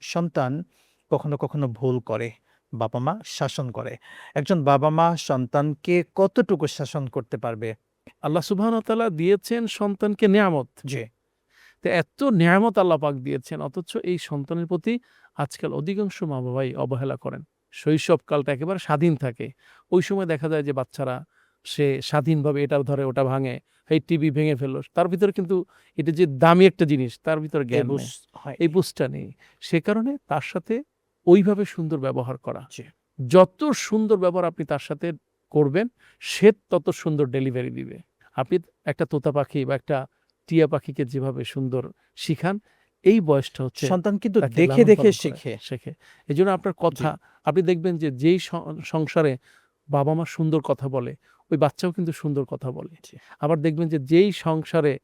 সন্তান কখনো কখনো ভুল করে, বাবা মা শাসন করে। একজন বাবা মা সন্তানকে কতটুকু শাসন করতে পারবে? আল্লাহ সুবহানাহু ওয়া তাআলা দিয়েছেন সন্তানকে নেয়ামত। জি। তো এত নেয়ামত আল্লাহ পাক দিয়েছেন, অথচ এই সন্তানের প্রতি আজকাল অধিকাংশ মা-বাবাই অবহেলা করেন। শৈশবকালটা একেবারে স্বাধীন থাকে। ওই সময় দেখা যায় যে বাচ্চারা সে স্বাধীনভাবে এটা ধরে ওটা ভাঙে, এই টিভি ভেঙে ফেলল। তার ভিতরে কিন্তু এটা যে দামি একটা জিনিস তার ভিতরে এই জ্ঞান বুঝ নেই। হয়। এই বুঝটা নেই। সে কারণে তার সাথে ওইভাবে সুন্দর ব্যবহার করা। জি। যত সুন্দর ব্যবহার আপনি তার সাথে করবেন, সে তত সুন্দর ডেলিভারি দিবে। আপনি একটা তোতা পাখি বা একটা টিয়া পাখিকে যেভাবে সুন্দর শিখান, এই বয়সটা হচ্ছে সন্তান কিন্তু তাকে দেখে, লালন দেখে পালন করে শেখে। শেখে। এজন্য আপনার জি। কথা আপনি দেখবেন যে যেই সংসারে বাবা-মা সুন্দর কথা বলে, ওই বাচ্চাও কিন্তু সুন্দর কথা বলে। জি। আবার দেখবেন যে যেই সংসারে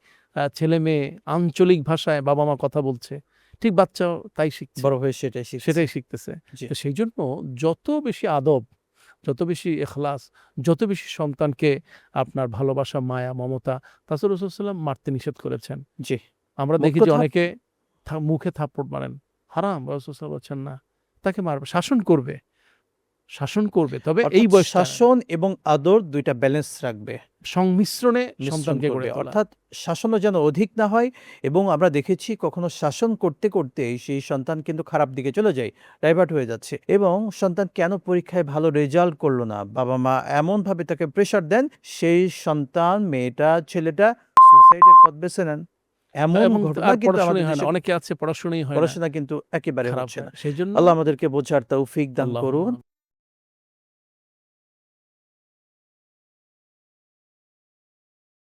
ছেলে-মেয়ে আঞ্চলিক ভাষায় বাবা-মা কথা বলছে, ঠিক বাচ্চাও তাই শিখছে। বড় হয়ে সেটাই শিখছে। সেটাই শিখতেছে। জি। তো সেইজন্য যত বেশি আদব, যত বেশি ইখলাস, যত বেশি সন্তানকে আপনার ভালোবাসা, মায়া, মমতা, রাসূল সাল্লাল্লাহু আলাইহি ওয়াসাল্লাম মারতে নিষেধ করেছেন। জি। আমরা মোট দেখি যে কথা অনেকে মুখে থাপ্পড় মারেন। হারাম, রাসূল সাল্লাল্লাহু আলাইহি ওয়াসাল্লাম বলছেন না। তাকে মারবে, শাসন করবে। শাসন করবে। তবে এই অর্থাৎ বয়সটা শাসন এবং আদর ২ টা ব্যালেন্স রাখবে। সংমিশ্রণে মিশ্রণ সন্তানকে করবে। গড়ে তোলা। অর্থাৎ শাসনও যেন অধিক না হয় এবং আমরা দেখেছি কখনো শাসন করতে, করতে সেই সন্তান কিন্তু খারাপ দিকে চলে যায়, ডাইভার্ট হয়ে যাচ্ছে এবং সন্তান কেন পরীক্ষায় ভালো রেজাল্ট করলো না? বাবা-মা এমনভাবে তাকে প্রেশার দেন, সেই সন্তান, মেয়েটা, ছেলেটা সুইসাইডের পথ বেছে নেন। এমন এবং ঘটনা আর কিন্তু পড়াশোনাই আমাদের হয় না। দেশে অনেকে আছে পড়াশোনাই হয় না। পড়াশোনা কিন্তু একেবারে খারাপ হচ্ছে হয়। না। সেজন্য আল্লাহ আমাদেরকে বোঝার তৌফিক দান আল্লাহুম্মা করুন।